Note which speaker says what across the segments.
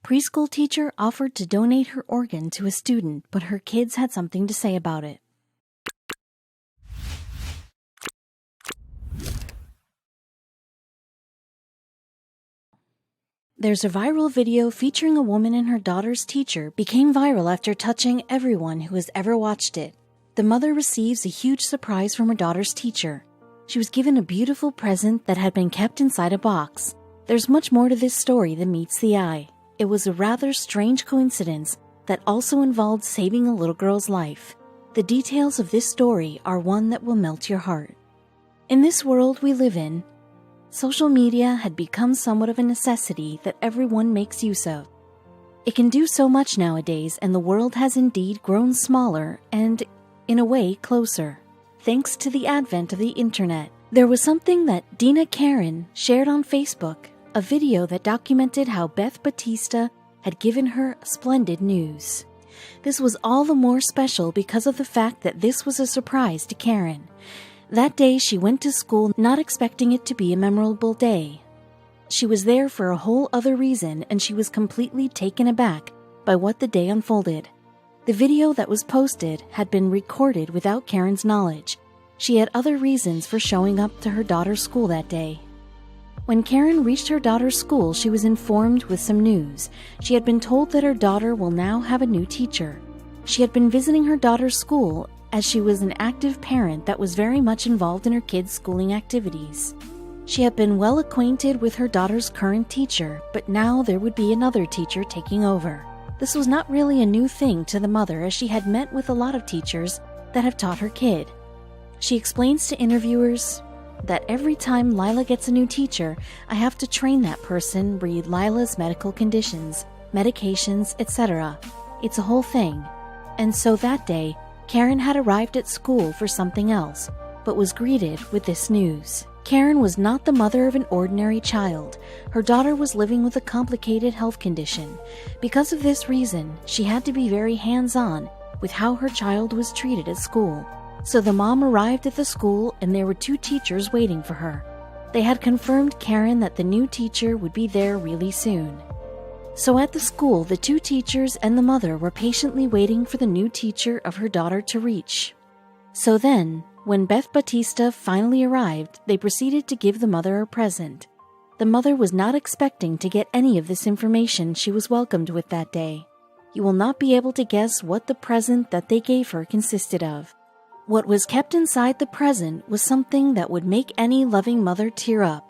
Speaker 1: preschool teacher offered to donate her organ to a student, but her kids had something to say about it. There's a viral video featuring a woman and her daughter's teacher became viral after touching everyone who has ever watched it. The mother receives a huge surprise from her daughter's teacher. She was given a beautiful present that had been kept inside a box. There's much more to this story than meets the eye. It was a rather strange coincidence that also involved saving a little girl's life. The details of this story are one that will melt your heart. In this world we live in, social media had become somewhat of a necessity that everyone makes use of. It can do so much nowadays, and the world has indeed grown smaller and, in a way, closer. Thanks to the advent of the internet, there was something that Dina Karen shared on Facebook, a video that documented how Beth Batista had given her splendid news. This was all the more special because of the fact that this was a surprise to Karen. That day she went to school not expecting it to be a memorable day. She was there for a whole other reason, and she was completely taken aback by what the day unfolded. The video that was posted had been recorded without Karen's knowledge. She had other reasons for showing up to her daughter's school that day. When Karen reached her daughter's school, she was informed with some news. She had been told that her daughter will now have a new teacher. She had been visiting her daughter's school as she was an active parent that was very much involved in her kids' schooling activities. She had been well acquainted with her daughter's current teacher, but now there would be another teacher taking over. This was not really a new thing to the mother, as she had met with a lot of teachers that have taught her kid. She explains to interviewers that every time Lila gets a new teacher, I have to train that person, read Lila's medical conditions, medications, etc. It's a whole thing. And so that day, Karen had arrived at school for something else, but was greeted with this news. Karen was not the mother of an ordinary child. Her daughter was living with a complicated health condition. Because of this reason, she had to be very hands-on with how her child was treated at school. So the mom arrived at the school and there were two teachers waiting for her. They had confirmed Karen that the new teacher would be there really soon. So at the school, the two teachers and the mother were patiently waiting for the new teacher of her daughter to reach. So then, when Beth Batista finally arrived, they proceeded to give the mother a present. The mother was not expecting to get any of this information she was welcomed with that day. You will not be able to guess what the present that they gave her consisted of. What was kept inside the present was something that would make any loving mother tear up.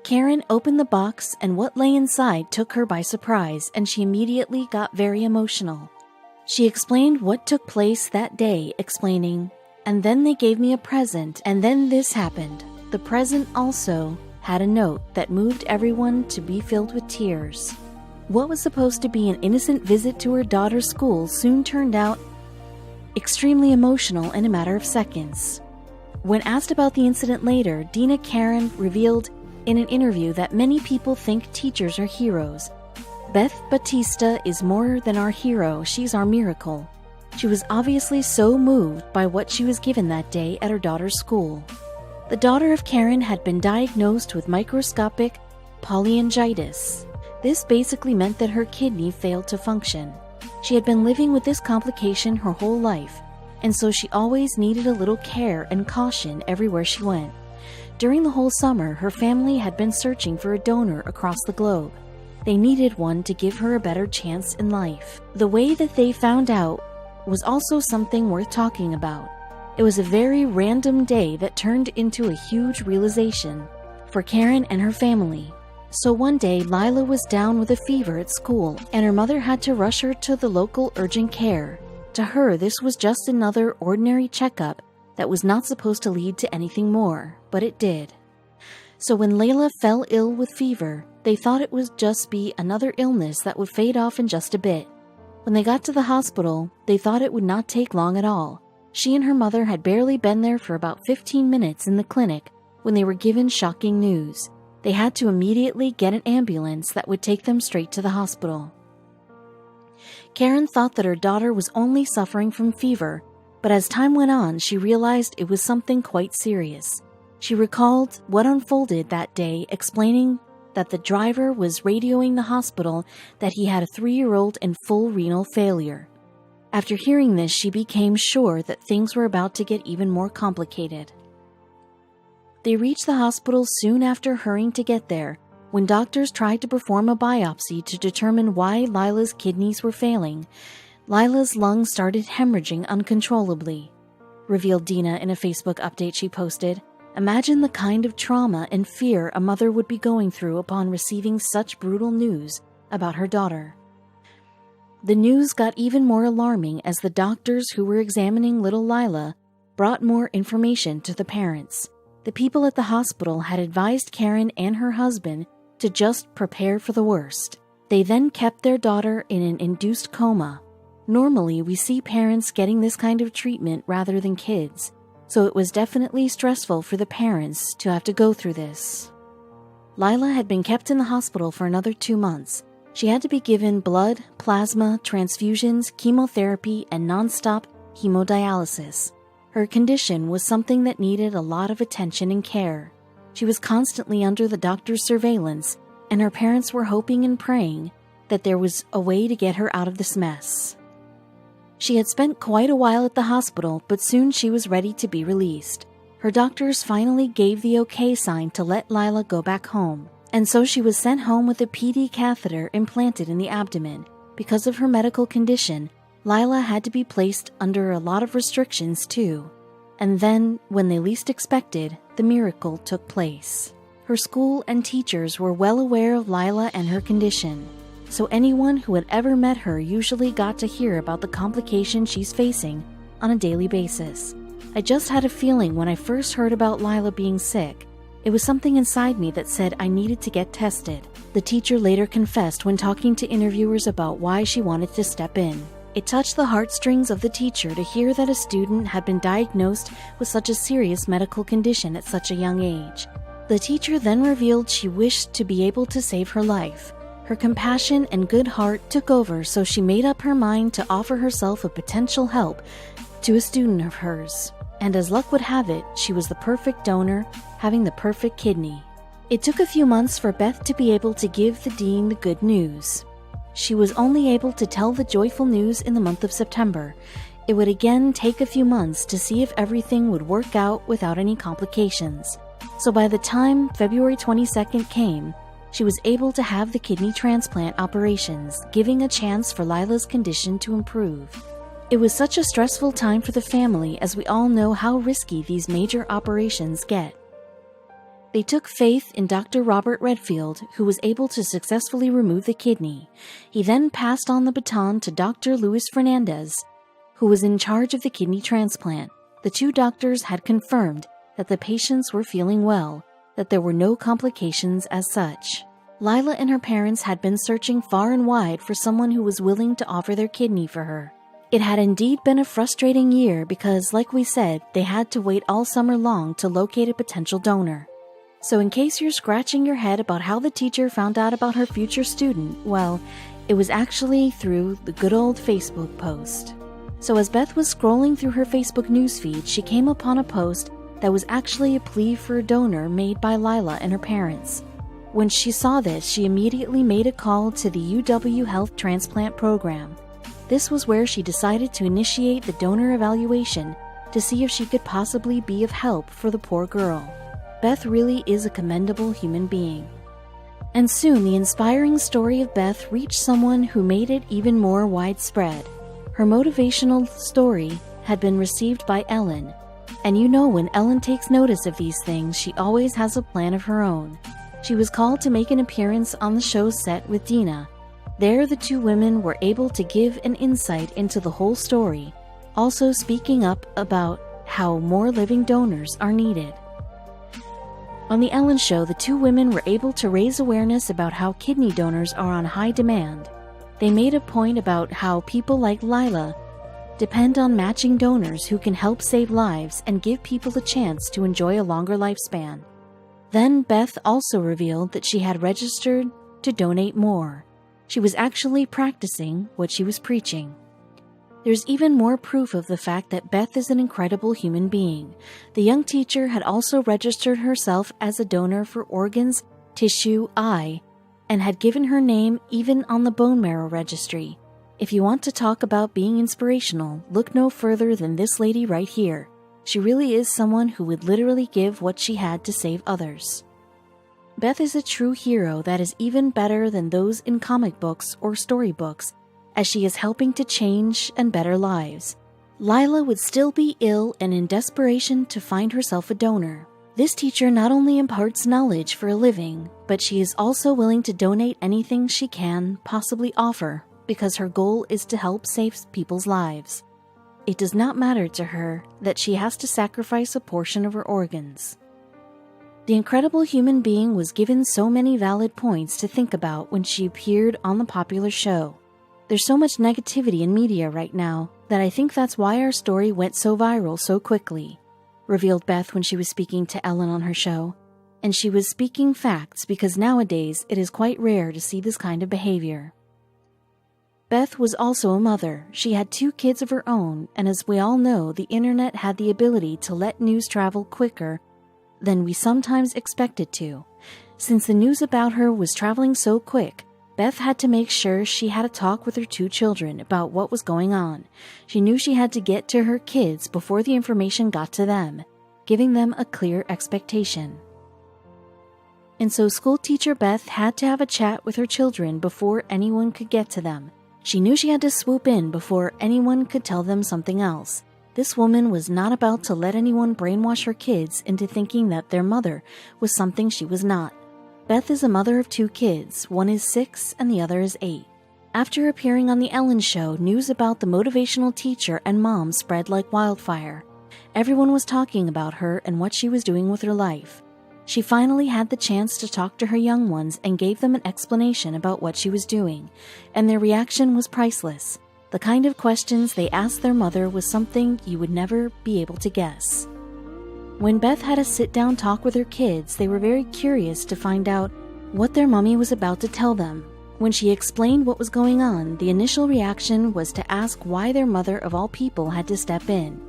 Speaker 1: Karen opened the box, and what lay inside took her by surprise, and she immediately got very emotional. She explained what took place that day, explaining, "And then they gave me a present, and then this happened." The present also had a note that moved everyone to be filled with tears. What was supposed to be an innocent visit to her daughter's school soon turned out extremely emotional in a matter of seconds. When asked about the incident later, Dina Karen revealed in an interview that many people think teachers are heroes. Beth Batista is more than our hero, she's our miracle. She was obviously so moved by what she was given that day at her daughter's school. The daughter of Karen had been diagnosed with microscopic polyangiitis. This basically meant that her kidney failed to function. She had been living with this complication her whole life, and so she always needed a little care and caution everywhere she went. During the whole summer, her family had been searching for a donor across the globe. They needed one to give her a better chance in life. The way that they found out was also something worth talking about. It was a very random day that turned into a huge realization for Karen and her family. So one day, Lila was down with a fever at school, and her mother had to rush her to the local urgent care. To her, this was just another ordinary checkup that was not supposed to lead to anything more, but it did. So when Layla fell ill with fever, they thought it would just be another illness that would fade off in just a bit. When they got to the hospital, they thought it would not take long at all. She and her mother had barely been there for about 15 minutes in the clinic when they were given shocking news. They had to immediately get an ambulance that would take them straight to the hospital. Karen thought that her daughter was only suffering from fever, but as time went on, she realized it was something quite serious. She recalled what unfolded that day, explaining that the driver was radioing the hospital that he had a 3-year-old in full renal failure. After hearing this, she became sure that things were about to get even more complicated. They reached the hospital soon after hurrying to get there, when doctors tried to perform a biopsy to determine why Lila's kidneys were failing. Lila's lungs started hemorrhaging uncontrollably, revealed Dina in a Facebook update she posted. Imagine the kind of trauma and fear a mother would be going through upon receiving such brutal news about her daughter. The news got even more alarming as the doctors who were examining little Lila brought more information to the parents. The people at the hospital had advised Karen and her husband to just prepare for the worst. They then kept their daughter in an induced coma. Normally, we see parents getting this kind of treatment rather than kids, so it was definitely stressful for the parents to have to go through this. Lila had been kept in the hospital for another 2 months. She had to be given blood, plasma, transfusions, chemotherapy, and non-stop hemodialysis. Her condition was something that needed a lot of attention and care. She was constantly under the doctor's surveillance, and her parents were hoping and praying that there was a way to get her out of this mess. She had spent quite a while at the hospital, but soon she was ready to be released. Her doctors finally gave the okay sign to let Lila go back home, and so she was sent home with a PD catheter implanted in the abdomen. Because of her medical condition, Lila had to be placed under a lot of restrictions too. And then, when they least expected, the miracle took place. Her school and teachers were well aware of Lila and her condition, so anyone who had ever met her usually got to hear about the complications she's facing on a daily basis. I just had a feeling when I first heard about Lila being sick. It was something inside me that said I needed to get tested. The teacher later confessed when talking to interviewers about why she wanted to step in. It touched the heartstrings of the teacher to hear that a student had been diagnosed with such a serious medical condition at such a young age. The teacher then revealed she wished to be able to save her life. Her compassion and good heart took over, so she made up her mind to offer herself a potential help to a student of hers. And as luck would have it, she was the perfect donor, having the perfect kidney. It took a few months for Beth to be able to give the dean the good news. She was only able to tell the joyful news in the month of September. It would again take a few months to see if everything would work out without any complications. So by the time February 22nd came, she was able to have the kidney transplant operations, giving a chance for Lila's condition to improve. It was such a stressful time for the family, as we all know how risky these major operations get. They took faith in Dr. Robert Redfield, who was able to successfully remove the kidney. He then passed on the baton to Dr. Luis Fernandez, who was in charge of the kidney transplant. The two doctors had confirmed that the patients were feeling well, that there were no complications as such. Lila and her parents had been searching far and wide for someone who was willing to offer their kidney for her. It had indeed been a frustrating year because, like we said, they had to wait all summer long to locate a potential donor. So in case you're scratching your head about how the teacher found out about her future student, well, it was actually through the good old Facebook post. So as Beth was scrolling through her Facebook newsfeed, she came upon a post that was actually a plea for a donor made by Lila and her parents. When she saw this, she immediately made a call to the UW Health Transplant Program. This was where she decided to initiate the donor evaluation to see if she could possibly be of help for the poor girl. Beth really is a commendable human being. And soon the inspiring story of Beth reached someone who made it even more widespread. Her motivational story had been received by Ellen. And you know, when Ellen takes notice of these things, she always has a plan of her own. She was called to make an appearance on the show's set with Dina. There, the two women were able to give an insight into the whole story, also speaking up about how more living donors are needed. On The Ellen Show, the two women were able to raise awareness about how kidney donors are on high demand. They made a point about how people like Lila depend on matching donors who can help save lives and give people a chance to enjoy a longer lifespan. Then Beth also revealed that she had registered to donate more. She was actually practicing what she was preaching. There's even more proof of the fact that Beth is an incredible human being. The young teacher had also registered herself as a donor for organs tissue, eye, and had given her name even on the bone marrow registry. If you want to talk about being inspirational, look no further than this lady right here. She really is someone who would literally give what she had to save others. Beth is a true hero that is even better than those in comic books or storybooks, as she is helping to change and better lives. Lila would still be ill and in desperation to find herself a donor. This teacher not only imparts knowledge for a living, but she is also willing to donate anything she can possibly offer because her goal is to help save people's lives. It does not matter to her that she has to sacrifice a portion of her organs. The incredible human being was given so many valid points to think about when she appeared on the popular show. There's so much negativity in media right now that I think that's why our story went so viral so quickly, revealed Beth when she was speaking to Ellen on her show. And she was speaking facts because nowadays it is quite rare to see this kind of behavior. Beth was also a mother. She had 2 kids of her own, and as we all know, the internet had the ability to let news travel quicker than we sometimes expect it to. Since the news about her was traveling so quick, Beth had to make sure she had a talk with her 2 children about what was going on. She knew she had to get to her kids before the information got to them, giving them a clear expectation. And so school teacher Beth had to have a chat with her children before anyone could get to them. She knew she had to swoop in before anyone could tell them something else. This woman was not about to let anyone brainwash her kids into thinking that their mother was something she was not. Beth is a mother of 2 kids. One is 6 and the other is 8. After appearing on The Ellen Show, news about the motivational teacher and mom spread like wildfire. Everyone was talking about her and what she was doing with her life. She finally had the chance to talk to her young ones and gave them an explanation about what she was doing, and their reaction was priceless. The kind of questions they asked their mother was something you would never be able to guess. When Beth had a sit-down talk with her kids, they were very curious to find out what their mommy was about to tell them. When she explained what was going on, the initial reaction was to ask why their mother of all people had to step in.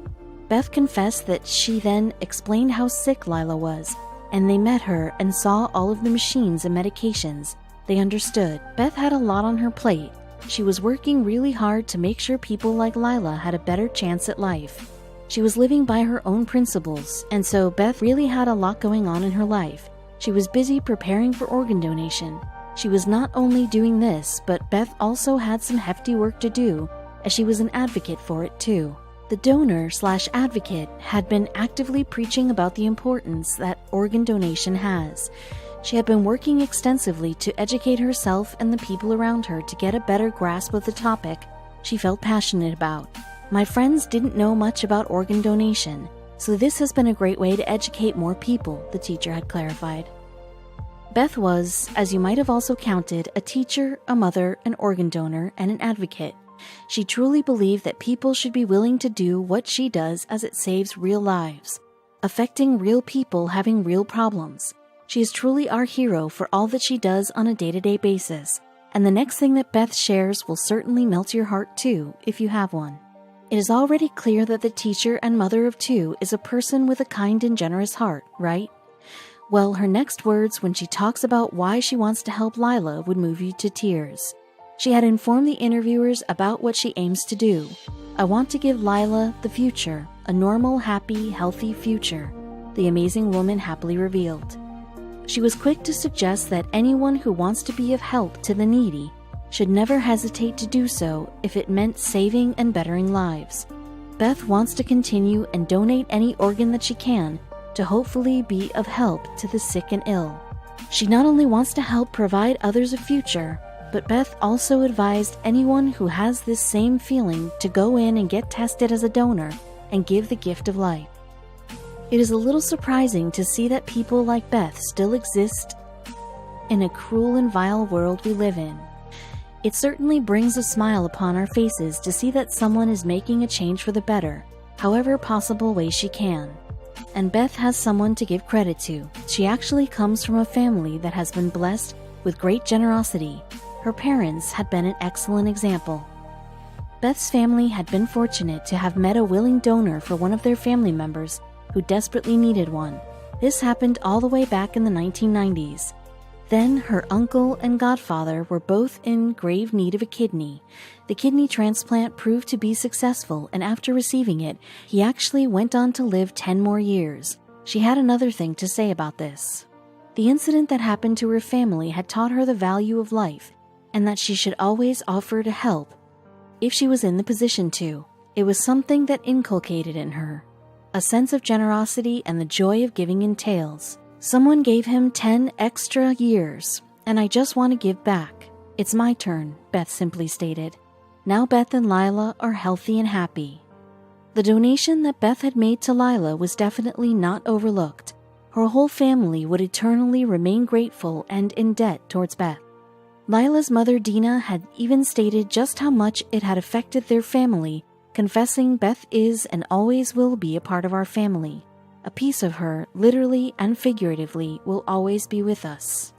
Speaker 1: Beth confessed that she then explained how sick Lila was, and they met her and saw all of the machines and medications. They understood. Beth had a lot on her plate. She was working really hard to make sure people like Lila had a better chance at life. She was living by her own principles, and so Beth really had a lot going on in her life. She was busy preparing for organ donation. She was not only doing this, but Beth also had some hefty work to do, as she was an advocate for it too. The donor/advocate had been actively preaching about the importance that organ donation has. She had been working extensively to educate herself and the people around her to get a better grasp of the topic she felt passionate about. My friends didn't know much about organ donation, so this has been a great way to educate more people, the teacher had clarified. Beth was, as you might have also counted, a teacher, a mother, an organ donor, and an advocate. She truly believed that people should be willing to do what she does as it saves real lives, affecting real people having real problems. She is truly our hero for all that she does on a day-to-day basis, and the next thing that Beth shares will certainly melt your heart too, if you have one. It is already clear that the teacher and mother of 2 is a person with a kind and generous heart, right? Well, her next words when she talks about why she wants to help Lila would move you to tears. She had informed the interviewers about what she aims to do. I want to give Lila the future, a normal, happy, healthy future, the amazing woman happily revealed. She was quick to suggest that anyone who wants to be of help to the needy should never hesitate to do so if it meant saving and bettering lives. Beth wants to continue and donate any organ that she can to hopefully be of help to the sick and ill. She not only wants to help provide others a future, but Beth also advised anyone who has this same feeling to go in and get tested as a donor and give the gift of life. It is a little surprising to see that people like Beth still exist in a cruel and vile world we live in. It certainly brings a smile upon our faces to see that someone is making a change for the better, however possible way she can. And Beth has someone to give credit to. She actually comes from a family that has been blessed with great generosity. Her parents had been an excellent example. Beth's family had been fortunate to have met a willing donor for one of their family members who desperately needed one. This happened all the way back in the 1990s. Then her uncle and godfather were both in grave need of a kidney. The kidney transplant proved to be successful, and after receiving it, he actually went on to live 10 more years. She had another thing to say about this. The incident that happened to her family had taught her the value of life, and that she should always offer to help if she was in the position to. It was something that inculcated in her a sense of generosity and the joy of giving entails. Someone gave him 10 extra years, and I just want to give back. It's my turn, Beth simply stated. Now Beth and Lila are healthy and happy. The donation that Beth had made to Lila was definitely not overlooked. Her whole family would eternally remain grateful and in debt towards Beth. Lila's mother Dina had even stated just how much it had affected their family, confessing Beth is and always will be a part of our family. A piece of her, literally and figuratively, will always be with us.